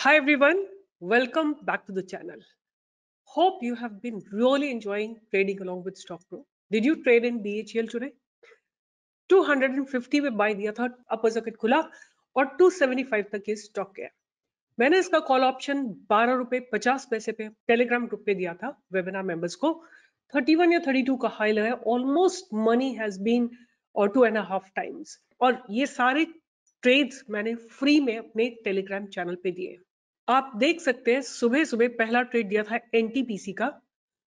Hi everyone, welcome back to the channel. Hope you have been really enjoying trading along with StockPro. Did you trade in BHEL today? 250 में bye दिया था, upper circuit खुला और 275 तक ये stock गया। मैंने इसका कॉल ऑप्शन 12 रुपए 50 पैसे पे टेलीग्राम ग्रुप पे दिया था वेबिनार मेंबर्स को। 31 या 32 का हाई लगा, ऑलमोस्ट मनी हैज बीन और 2.5 टाइम्स, और ये सारे ट्रेड्स मैंने फ्री में अपने टेलीग्राम चैनल पे दिए। आप देख सकते हैं सुबह सुबह पहला ट्रेड दिया था एनटीपीसी का,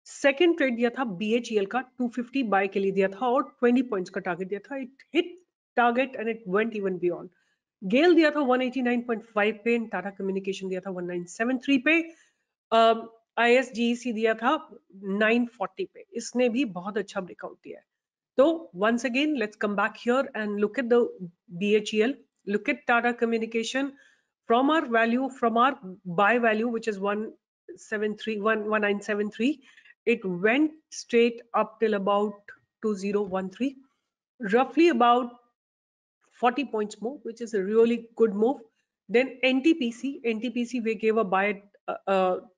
सेकंड ट्रेड दिया था बीएचईएल का 250 बाय के लिए दिया था और 20 पॉइंट्स का टारगेट दिया था। It hit target and it went even beyond. GAIL दिया था 189.5 पे, टाटा कम्युनिकेशन दिया था 1973 पे, आईएसजीईसी दिया था 940 पे। इसने भी बहुत अच्छा ब्रेकआउट दिया है। तो once again let's come back here and look at the BHEL, look at Tata Communication. From our value, from our buy value, which is 1973, it went straight up till about 2013, roughly about 40 points more, which is a really good move. Then NTPC we gave a buy at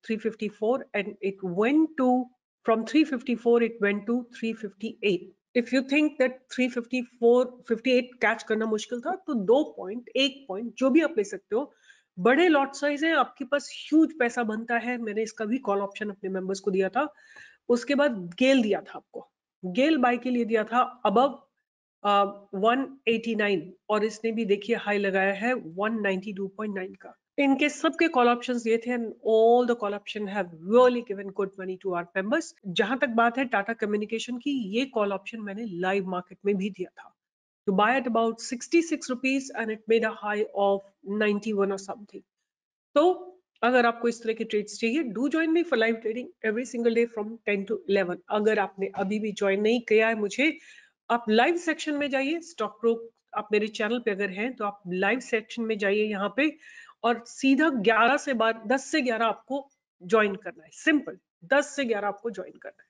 354, and it went to, from 354 it went to 358. If you think that 354 58 catch करना मुश्किल था, तो 2 point 1 point जो भी आप ले सकते हो। बड़े लॉट साइज है, आपके पास ह्यूज पैसा बनता है। मैंने इसका भी कॉल ऑप्शन अपने मेंबर्स को दिया था। उसके बाद गेल दिया था आपको, गेल बाय के लिए दिया था अबव 189, और इसने भी देखिए हाई लगाया है 192.9 का। इनके सबके कॉल ऑप्शंस दिए थे, and all the call option have really given good money to our members. जहां तक बात है टाटा कम्युनिकेशन की, ये कॉल ऑप्शन मैंने लाइव मार्केट में भी दिया था to buy at about 66 rupees, and it made a high of 91 or something. तो अगर आपको इस तरह के ट्रेड्स चाहिए, do join me for live trading every single day from 10 to 11। अगर आपने अभी भी ज्वाइन नहीं किया है मुझे, आप लाइव सेक्शन में जाइए। स्टॉक प्रो, आप मेरे चैनल पे अगर हैं तो आप लाइव सेक्शन में जाइए यहाँ पे, और सीधा 11 से 12, 10 से 11 आपको ज्वाइन करना है। सिंपल, 10 से 11 आपको ज्वाइन करना है।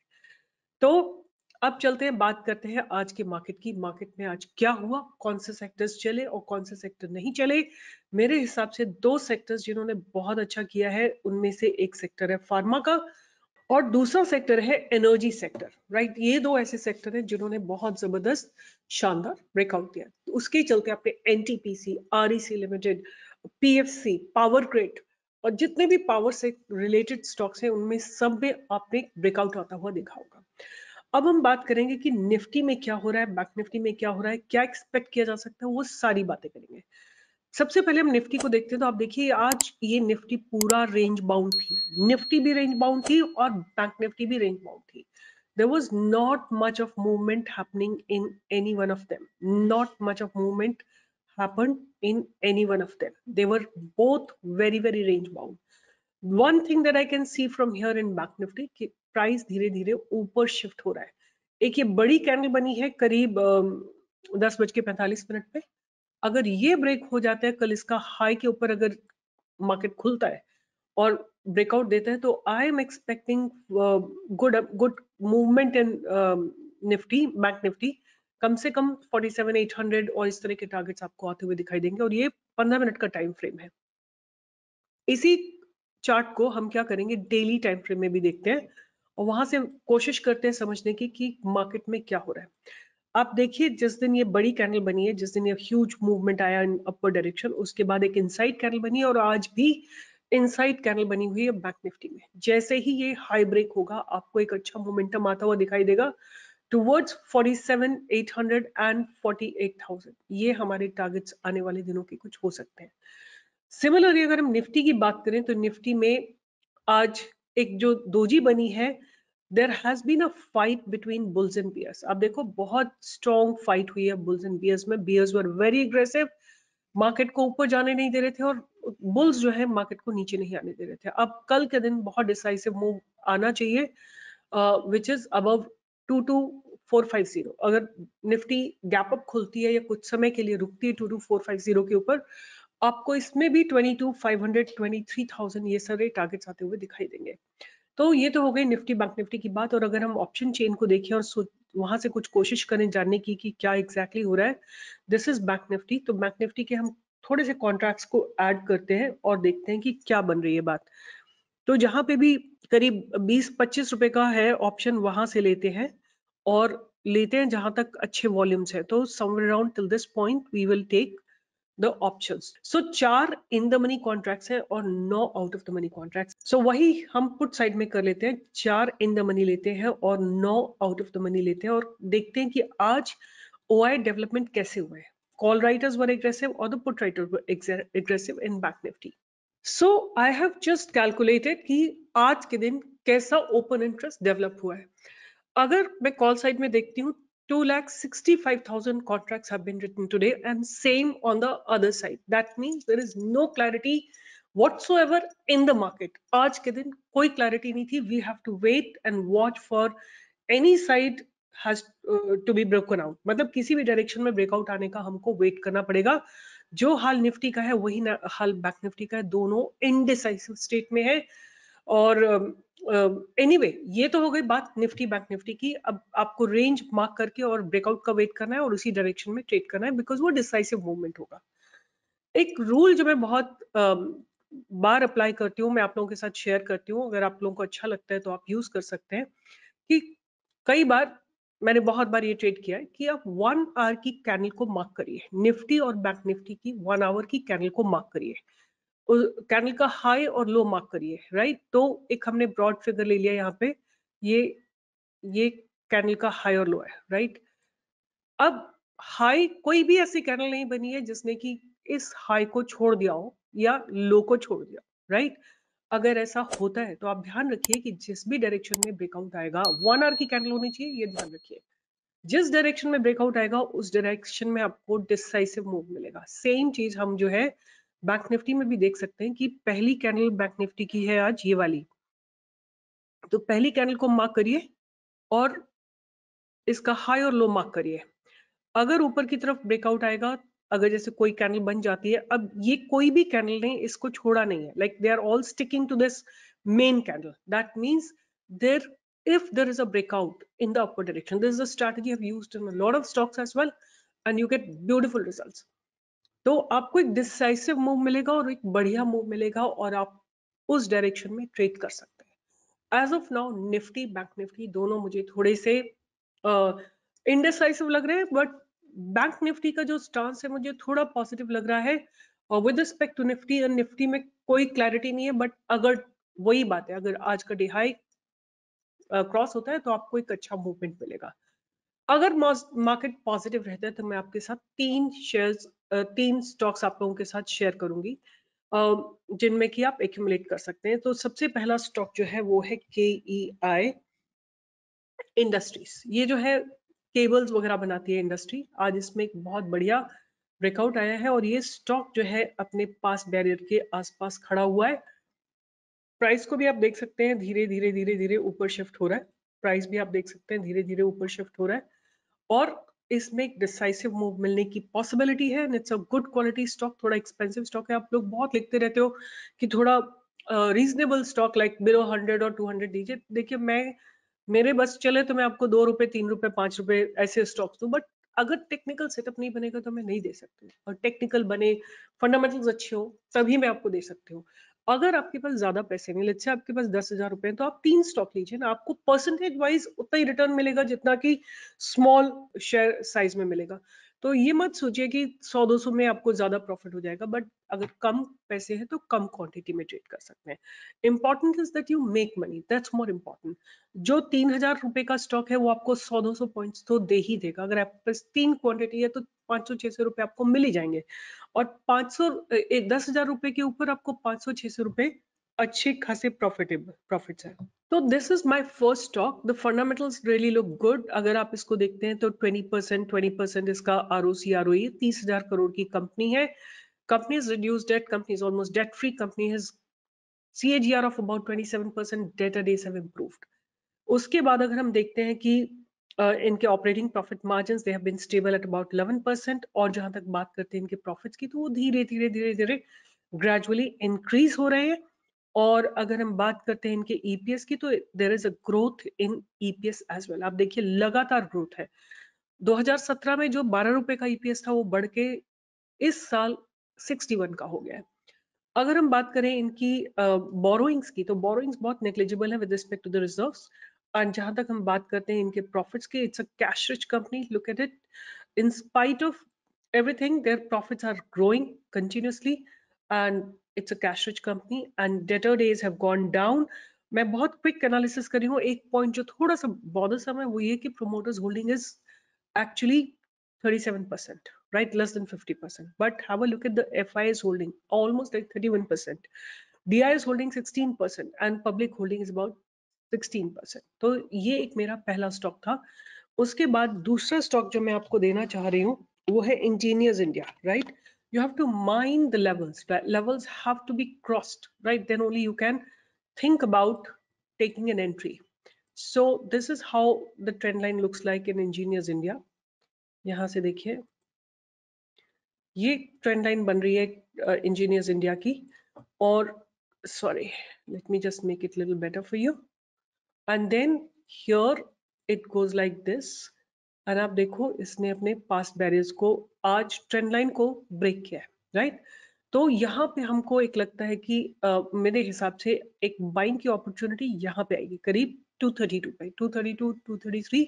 तो अब चलते हैं, बात करते हैं आज के मार्केट की। मार्केट में आज क्या हुआ, कौन से सेक्टर्स चले और कौन से सेक्टर नहीं चले। मेरे हिसाब से दो सेक्टर्स जिन्होंने बहुत अच्छा किया है, उनमें से एक सेक्टर है फार्मा का और दूसरा सेक्टर है एनर्जी सेक्टर। राइट, ये दो ऐसे सेक्टर हैं जिन्होंने बहुत जबरदस्त शानदार ब्रेकआउट दिया। तो उसके चलते आपने NTPC, REC limited, PFC, power grid और जितने भी पावर से रिलेटेड स्टॉक्स हैं, उनमें सब में आपने ब्रेकआउट आता हुआ देखा होगा। अब हम बात करेंगे कि निफ्टी में क्या हो रहा है, बैंक निफ्टी में क्या हो रहा है, क्या एक्सपेक्ट किया जा सकता है, वो सारी बातें करेंगे। सबसे पहले हम निफ्टी को देखते हैं। तो आप देखिए आज ये निफ्टी पूरा रेंज बाउंड थी, निफ्टी भी रेंज बाउंड थी और बैंक निफ्टी भी रेंज बाउंड थी। There was not much of movement happening in any one of them. Not much of movement happened in any one of them. They were both very, very range bound. One thing that I can see from here in Bank Nifty कि price धीरे धीरे ऊपर shift हो रहा है। एक ये बड़ी कैंडल बनी है करीब 10:45 पे। अगर ये ब्रेक हो जाता है, कल इसका हाई के ऊपर अगर मार्केट खुलता है और ब्रेकआउट देता है, तो I am expecting good good movement in Nifty, bank Nifty. कम से कम 47,800 और इस तरह के टारगेट्स आपको आते हुए दिखाई देंगे, और ये 15 मिनट का टाइम फ्रेम है। इसी चार्ट को हम क्या करेंगे, डेली टाइम फ्रेम में भी देखते हैं और वहां से कोशिश करते हैं समझने की कि मार्केट में क्या हो रहा है। आप देखिए, जिस दिन ये बड़ी कैंडल बनी है, जिस दिन ये ह्यूज मूवमेंट आया इन अपर डायरेक्शन, उसके बाद एक इनसाइड कैंडल बनी है और आज भी इनसाइड कैंडल बनी हुई है बैंक निफ्टी में। जैसे ही ये हाई ब्रेक होगा, आपको एक अच्छा मोमेंटम आता हुआ दिखाई देगा टुवर्ड्स 47,800 एंड 48,000। ये हमारे टारगेट्स आने वाले दिनों के कुछ हो सकते हैं। सिमिलरली अगर हम निफ्टी की बात करें, तो निफ्टी में आज एक जो दोजी बनी है, there has been a fight between bulls and bears. आप देखो, बहुत स्ट्रॉन्ग फाइट हुई है बुल्स एंड बियर्स में। Bears were very aggressive, market को ऊपर जाने नहीं दे रहे थे, और बुल्स जो है मार्केट को नीचे नहीं आने दे रहे थे। अब कल के दिन बहुत डिसाइसिव मूव आना चाहिए, विच इज अबव 22,450। अगर निफ्टी गैप अप खुलती है या कुछ समय के लिए रुकती है 22,450 के ऊपर, आपको इसमें भी 22,500, 23,000 ये सारे टारगेट्स आते हुए दिखाई देंगे। तो ये तो हो गई निफ्टी बैंक निफ्टी की बात। और अगर हम ऑप्शन चेन को देखें और वहां से कुछ कोशिश करें जानने की कि क्या एग्जैक्टली हो रहा है, दिस इज बैंक निफ्टी। तो बैंक निफ्टी के हम थोड़े से कॉन्ट्रैक्ट्स को ऐड करते हैं और देखते हैं कि क्या बन रही है बात। तो जहां पे भी करीब 20-25 रुपए का है ऑप्शन, वहां से लेते हैं और लेते हैं जहां तक अच्छे वॉल्यूम्स है। तो somewhere around till this point we will take the options. So 4 in the money contracts हैं और 9 out of the money contracts. So वही हम पुट साइड में कर लेते हैं, 4 इन द मनी लेते हैं और 9 आउट ऑफ द मनी लेते हैं और देखते हैं कि आज ओआई डेवलपमेंट कैसे हुए हैं। कॉल राइटर्स वर एग्रेसिव और the put writers were aggressive in bank Nifty. So I have just calculated कि आज के दिन कैसा ओपन इंटरेस्ट डेवलप हुआ है। अगर मैं कॉल साइड में देखती हूँ, 2,65,000 contracts have been written today, and same on the other side. That means there is no clarity whatsoever in the market. आज के दिन कोई clarity नहीं थी. We have to wait and watch for any side has to be broken out. मतलब किसी भी direction में ब्रेकआउट आने का हमको वेट करना पड़ेगा। जो हाल निफ्टी का है वही हाल बैंक निफ्टी का है, दोनों इनडिसाइसिव स्टेट में है। और एनीवे ये तो हो गई बात निफ्टी बैंक निफ्टी की। अब आपको रेंज मार्क करके और ब्रेकआउट का वेट करना है और उसी डायरेक्शन में ट्रेड करना है, बिकॉज वो डिसाइसिव मूवमेंट होगा। एक रूल जो मैं बहुत बार अप्लाई करती हूँ, मैं आप लोगों के साथ शेयर करती हूँ, अगर आप लोगों को अच्छा लगता है तो आप यूज कर सकते हैं, कि कई बार मैंने बहुत बार ये ट्रेड किया है कि आप 1 आवर की कैंडल को मार्क करिए, निफ्टी और बैंक निफ्टी की 1 आवर की कैंडल को मार्क करिए, कैंडल का हाई और लो मार्क करिए, राइट। तो एक हमने ब्रॉड फिगर ले लिया यहाँ पे, ये कैंडल का हाई और लो है, राइट। अब हाई कोई भी ऐसी कैंडल नहीं बनी है जिसने कि इस हाई को छोड़ दिया हो या लो को छोड़ दिया, राइट। अगर ऐसा होता है तो आप ध्यान रखिए कि जिस भी डायरेक्शन में ब्रेकआउट आएगा 1 आवर की कैंडल होनी चाहिए, ये ध्यान रखिए। जिस डायरेक्शन में ब्रेकआउट आएगा उस डायरेक्शन में आपको डिसाइसिव मूव मिलेगा। सेम चीज हम जो है बैंक निफ्टी में भी देख सकते हैं कि पहली कैंडल बैंक निफ्टी की है आज ये वाली। तो पहली कैंडल को मार्क करिए और इसका हाई और लो मार्क करिए। अगर ऊपर की तरफ ब्रेकआउट आएगा, अगर जैसे कोई कैंडल बन जाती है, अब ये कोई भी कैंडल ने इसको छोड़ा नहीं है, like they are all sticking to this main candle. That means there if there is a breakout in the upward direction, this is a strategy I've used in a lot of stocks as well, and you get beautiful results. तो आपको एक decisive move मिलेगा और एक बढ़िया move मिलेगा और आप उस डायरेक्शन में ट्रेड कर सकते हैं। As of now Nifty bank Nifty दोनों मुझे थोड़े से इनडिसाइसिव लग रहे हैं, बट बैंक निफ्टी का जो स्टांस है मुझे थोड़ा पॉजिटिव लग रहा है। और विद रिस्पेक्ट टू निफ्टी, और निफ्टी में कोई क्लैरिटी नहीं है, बट अगर वही बात है, अगर आज का डे हाई क्रॉस होता है तो आपको एक अच्छा मूवमेंट मिलेगा। अगर मार्केट पॉजिटिव रहता है तो मैं आपके साथ 3 स्टॉक्स आप लोगों के साथ शेयर करूंगी, जिनमें कि आप एक्यूमुलेट कर सकते हैं। तो सबसे पहला स्टॉक जो है वो है KEI इंडस्ट्रीज। ये जो है केबल्स वगैरह बनाती है इंडस्ट्री, आज इसमें एक बहुत बढ़िया ब्रेकआउट आया है और ये स्टॉक जो है अपने पास बैरियर के आसपास खड़ा हुआ है। प्राइस को भी आप देख सकते हैं धीरे धीरे धीरे धीरे ऊपर शिफ्ट हो रहा है। प्राइस भी आप देख सकते हैं धीरे धीरे ऊपर शिफ्ट हो रहा है और इसमें एक डिसाइसिव मूव मिलने की पॉसिबिलिटी है। It's a good quality stock, थोड़ा एक्सपेंसिव स्टॉक है। आप लोग बहुत लिखते रहते हो कि थोड़ा रीजनेबल स्टॉक लाइक बिलो 100 और 200 दीजिए। देखिए मैं, मेरे बस चले तो मैं आपको 2 रुपए 3 रुपए 5 रुपए ऐसे स्टॉक्स दूं, बट अगर टेक्निकल सेटअप नहीं बनेगा तो मैं नहीं दे सकती। और टेक्निकल बने, फंडामेंटल्स अच्छे हो, तभी मैं आपको दे सकती हूँ। अगर आपके पास ज्यादा पैसे नहीं, लेट्स से आपके पास 10,000 रुपए हैं, तो आप 3 स्टॉक लीजिए ना, आपको परसेंटेज वाइज उतना ही रिटर्न मिलेगा जितना कि स्मॉल शेयर साइज में मिलेगा। तो ये मत सोचिए कि 100-200 में आपको ज्यादा प्रॉफिट हो जाएगा, बट अगर कम पैसे हैं तो कम क्वांटिटी में ट्रेड कर सकते हैं। Important is that you make money, that's more important. जो 3,000 रुपए का स्टॉक है वो आपको 100-200 पॉइंट्स तो दे ही देगा। अगर आपके पास 3 क्वांटिटी है तो 500-600 रुपए आपको मिल ही जाएंगे। और 10,000 रुपए के ऊपर आपको 500-600 रुपए अच्छे खासे प्रॉफिट्स है। तो this is my first stock. The fundamentals really look good. अगर आप इसको देखते हैं तो 20% इसका आरओसी आरओई, 30,000 करोड़ की कंपनी है। Company is reduced debt, company is almost debt free, company has CAGR of about 27%, debtor days have improved. उसके बाद अगर हम देखते हैं कि इनके operating profit margins they have been stable at about 11%, और जहां तक बात करते हैं इनके प्रॉफिट्स की तो वो धीरे धीरे धीरे धीरे ग्रेजुअली इंक्रीज हो रहे हैं। और अगर हम बात करते हैं इनके ईपीएस की तो there is a growth in EPS as well. आप देखिए लगातार ग्रोथ है। 2017 में जो 12 रुपए का ईपीएस था वो बढ़ के इस साल 61 का हो गया है। अगर हम बात करें इनकी बोरोइंग्स की, तो बोरोइंग्स बहुत नेग्लिजिबल है with respect to the reserves. And जहां तक हम बात करते हैं इनके प्रॉफिट्स की, it's a cash rich company, look at it, in spite of everything their profits are growing continuously and it's a cash rich company and debtor days have gone down. मैं बहुत क्विक एनालिसिस कर रही हूँ। एक point जो थोड़ा सा bothersome है वो ये कि promoters holding is actually 37%, right? Less than 50%. But have a look at the FIS holding, almost like 31%. DI is holding 16% and public holding is about 16%. तो ये एक मेरा पहला स्टॉक था। उसके बाद दूसरा स्टॉक जो मैं आपको देना चाह रही हूँ वो है engineers India, right? You have to mind the levels. The levels have to be crossed, right? Then only you can think about taking an entry. So this is how the trend line looks like in Engineers India. यहाँ से देखिए ये trend line बन रही है engineers India की। और sorry, let me just make it little better for you. And then here it goes like this. And आप देखो इसने अपने पास्ट बैरियर्स को, आज ट्रेंड लाइन को ब्रेक किया है, राइट? तो यहाँ पे हमको एक लगता है कि मेरे हिसाब से एक बाइंग की अपॉर्चुनिटी यहाँ पे आएगी करीब 232 पे, 232 233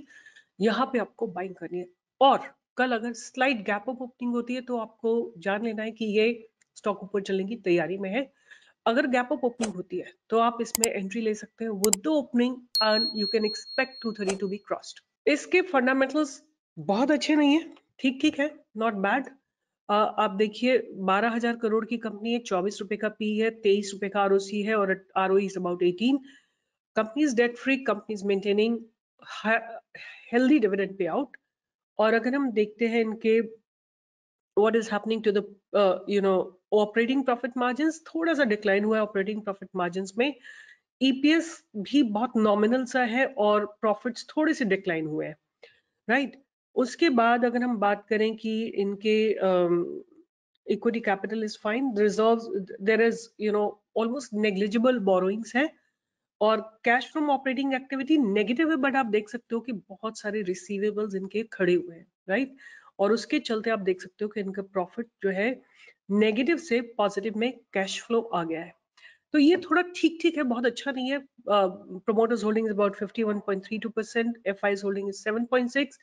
यहाँ पे आपको बाइंग करनी है। और कल अगर स्लाइड गैप अप ओपनिंग होती है तो आपको जान लेना है कि ये स्टॉक ऊपर चलने की तैयारी में है। अगर गैप अप ओपनिंग होती है तो आप इसमें एंट्री ले सकते हैं with the opening and you can expect 232 B crossed. इसके फंडामेंटल्स बहुत अच्छे नहीं है, ठीक ठीक है, नॉट बैड। आप देखिए 12,000 करोड़ की कंपनी है, 24 रुपए का पी है, 23 रुपए का आरओसी है और ROE is about 18। Company is date free, company is maintaining healthy dividend pay out. और अगर हम देखते हैं इनके what is happening to the operating profit margins, थोड़ा सा डिक्लाइन हुआ है ऑपरेटिंग प्रॉफिट मार्जिन्स में। ईपीएस भी बहुत नॉमिनल सा है और प्रॉफिट्स थोड़े से डिक्लाइन हुए हैं, राइट? उसके बाद अगर हम बात करें कि इनके equity capital is fine, reserves there is almost negligible borrowings है और cash from operating activity negative है, बट आप देख सकते हो कि बहुत सारे रिसीवेबल्स इनके खड़े हुए हैं, राइट? और उसके चलते आप देख सकते हो कि इनका प्रॉफिट जो है नेगेटिव से पॉजिटिव में कैश फ्लो आ गया है। तो ये थोड़ा ठीक ठीक है, बहुत अच्छा नहीं है। Promoters holding is about 51.32%, FIIs holding is 7.6,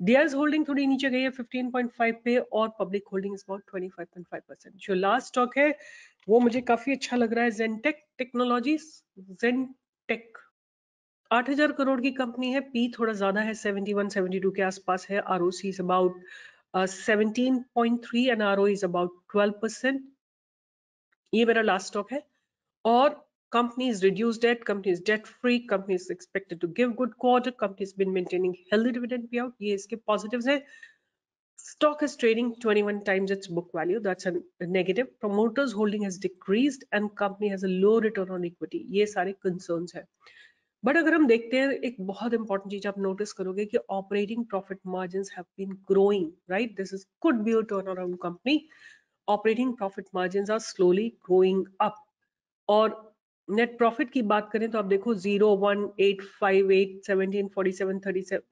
DIs holding थोड़ी नीचे गई है 15.5 पे और पब्लिक होल्डिंग इज अबाउट 25.5%। जो लास्ट स्टॉक है वो मुझे काफी अच्छा लग रहा है, जेनटेक टेक्नोलॉजीज। जेनटेक 8,000 करोड़ की कंपनी है, पी थोड़ा ज्यादा है, 71 72 के आसपास है, ROC is about 17.3 and ROE is about 12%। ये मेरा लास्ट स्टॉक है। और company is reduced debt, company is debt free, company is expected to give good quarter, company has been maintaining healthy dividend payout, ये इसके positives है। Stock is trading 21 times its book value, that's a negative. Promoters holding has decreased and company has a low return on equity, ये सारे concerns है। But अगर हम देखते हैं एक बहुत इंपॉर्टेंट चीज आप नोटिस करोगे कि operating profit margins have been growing, right? This is could be a turn around company. Operating profit margins are slowly going up. और नेट प्रॉफिट की बात करें तो आप देखो 0 1 8 5 8 17 47 37,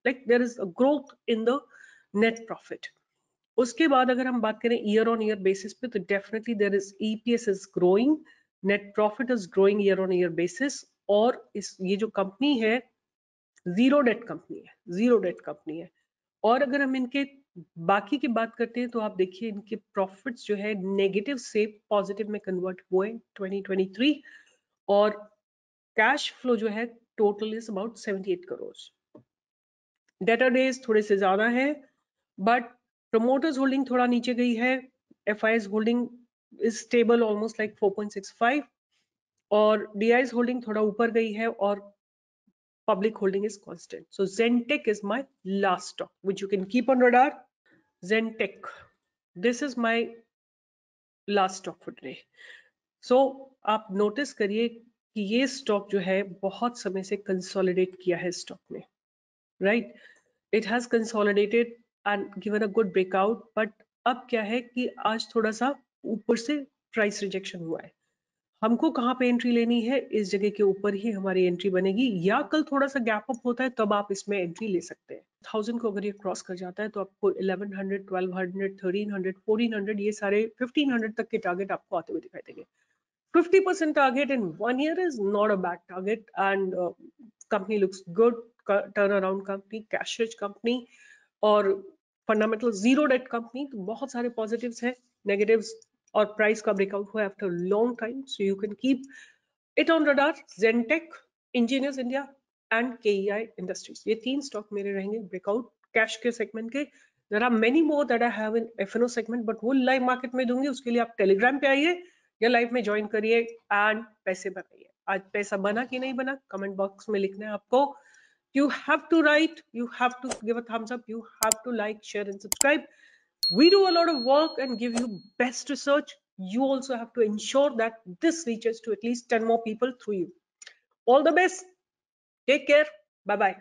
like there is a growth in the net profit. उसके बाद अगर हम बात करें ईयर ऑन ईयर बेसिस पे तो definitely there is EPS is growing, net profit is growing year on year basis. और इस ये जो कंपनी है जीरो डेट कंपनी है, जीरो डेट कंपनी है। और अगर हम इनके बाकी की बात करते हैं तो आप देखिए इनके प्रॉफिट्स जो है नेगेटिव से पॉजिटिव में कन्वर्ट हुए 2023 और कैश फ्लो जो है total is about 78 crore. Data days थोड़े से ज्यादा है बट प्रमोटर्स होल्डिंग थोड़ा नीचे गई है, FIS holding is stable almost like 4.65 और डीआईएस होल्डिंग थोड़ा ऊपर गई है और public holding is constant. So Zentech is my last stock, which you can keep on radar. Zentech, this is my last stock for today. So आप notice करिए कि ये स्टॉक जो है बहुत समय से कंसोलिडेट किया है स्टॉक में, right? It has consolidated and given a good breakout, but अब क्या है कि आज थोड़ा सा ऊपर से प्राइस रिजेक्शन हुआ है। हमको कहाँ पे एंट्री लेनी है, इस जगह के ऊपर ही हमारी एंट्री बनेगी, या कल थोड़ा सा गैप अप होता है तब आप इसमें एंट्री ले सकते हैं। 1000 को अगर ये क्रॉस कर जाता है तो आपको 1100, 1200, 1300, 1400 ये सारे 1500 तक के टारगेट आपको आते हुए दिखाई देंगे. 50% target in 1 year is not a bad target, and company looks good, turnaround company, cash rich company और fundamental zero debt company. तो बहुत सारे positives हैं, negatives और price का breakout हुआ after long time, so you can keep it on radar. Zentech, Engineers India and KEI Industries, ये तीन stock मेरे रहेंगे breakout cash के segment के. There are many more that I have in F&O segment, but वो live market में दूंगी. उसके लिए आप Telegram पे आइए या लाइव में ज्वाइन करिए एंड पैसे बनाइए. आज पैसा बना कि नहीं बना कमेंट बॉक्स में लिखना है आपको. You have to write, you have to give a thumbs up, you have to like, share and subscribe. We do a lot of work and give you best research. You also have to ensure that this reaches to at least 10 more people through you. All the best. Take care. Bye bye.